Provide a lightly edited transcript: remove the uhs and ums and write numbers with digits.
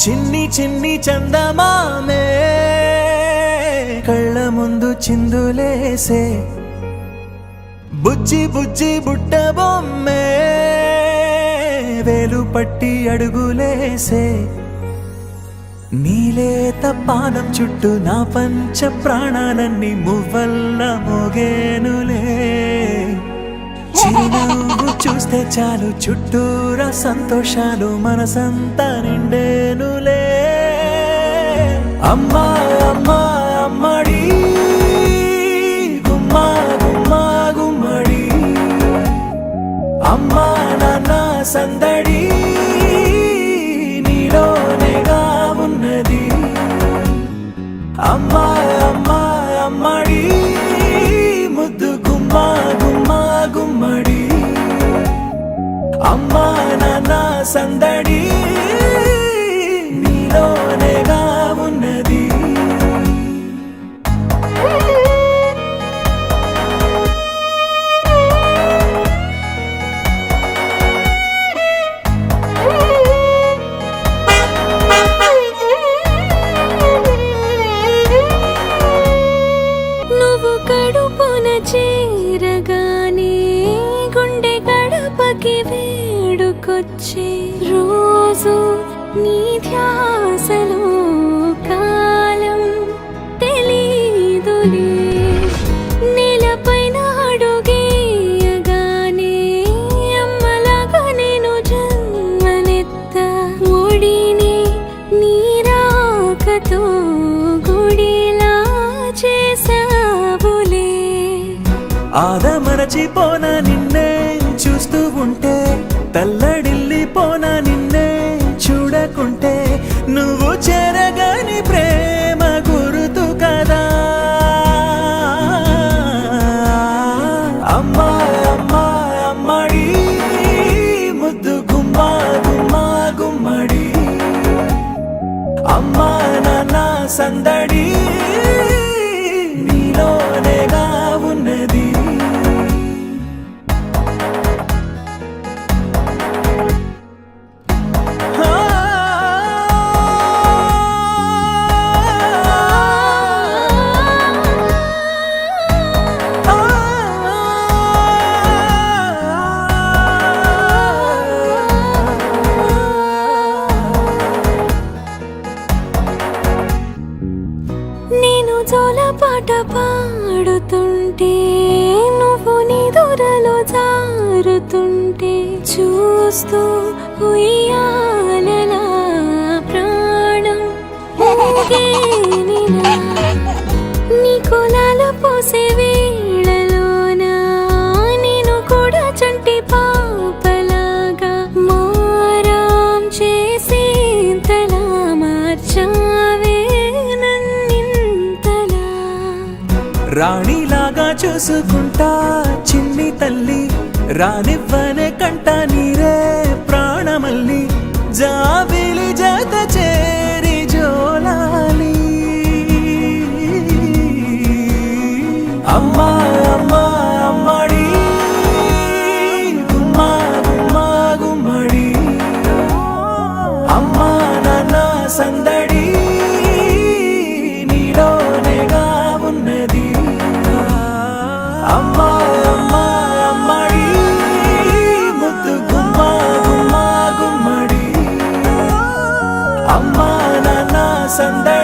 చిన్ని చిన్ని చందమామే కళ్ళ ముందు చిందులేసే బుజ్జి బుజ్జి బుట్ట బొమ్మే వేలు పట్టి అడుగులేసే నీలేత పానం చుట్టూ నా పంచ ప్రాణాలన్నీ మువ్వల్ల మోగేనులే చిరునవ్వు చూస్తే చాలు చుట్టూరా సంతోషాలు మనసంతా నిండేనులే అమ్మా అమ్మా అమ్మడి గుమ్మా గుమ్మా గుమ్మడి అమ్మా నాన్న సందడి నీలోనేగా ఉన్నది అమ్మా అమ్మా అమ్మడి ముద్దు గుమ్మా గుమ్మా గుమ్మడి అమ్మా నాన్న సందడి నీలోనేగా ఉన్నది నువ్వు కడుపున చేరగానే గుండె గడపకి వేడుకొచ్చే రోజు నీ ధ్యాసలో కాలం తెలీదులే నేలపైన అడుగేయగానే అమ్మలాగా నేను జన్మనెత్త ఒడిని నీరాకతో గుడిలా చేసావులే ఆదమరచిపోన నిన్నే చూస్తూ ఉంటే తల్లడిల్లిపోన నిన్నే చూడకుంటే నువ్వు చెరగని ప్రేమ గుర్తు కదా అమ్మా అమ్మా అమ్మడి ముద్దు గుమ్మా గుమ్మా గుమ్మడి అమ్మా నాన్న సందడి నీలోనేగా ఉన్నది నేను జోలపాట పాడుతుంటే నువ్వు నిదురలో జారుతుంటే చూస్తూ ఉయ్యాలలా ప్రాణం ఊగేనిలా. నీ కులాల పోసే వేళలోన నేను కూడా చంటి పాపలాగా మారాం చేసేంతలా మార్చావే రాణిలాగా చూసుకుంటా చిన్ని తల్లి రానివ్వనే కంట నీరే ప్రాణమల్లి జాబిలి జత చేరి జోలాలి అమ్మా అమ్మా అమ్మడి గుమ్మా గుమ్మా గుమ్మడి అమ్మా నాన్న సందడి నీలోనేగా ఉన్నది అమ్మా అమ్మా అమ్మడి ముద్దు గుమ్మా గుమ్మా గుమ్మడి అమ్మా నాన్న సందడి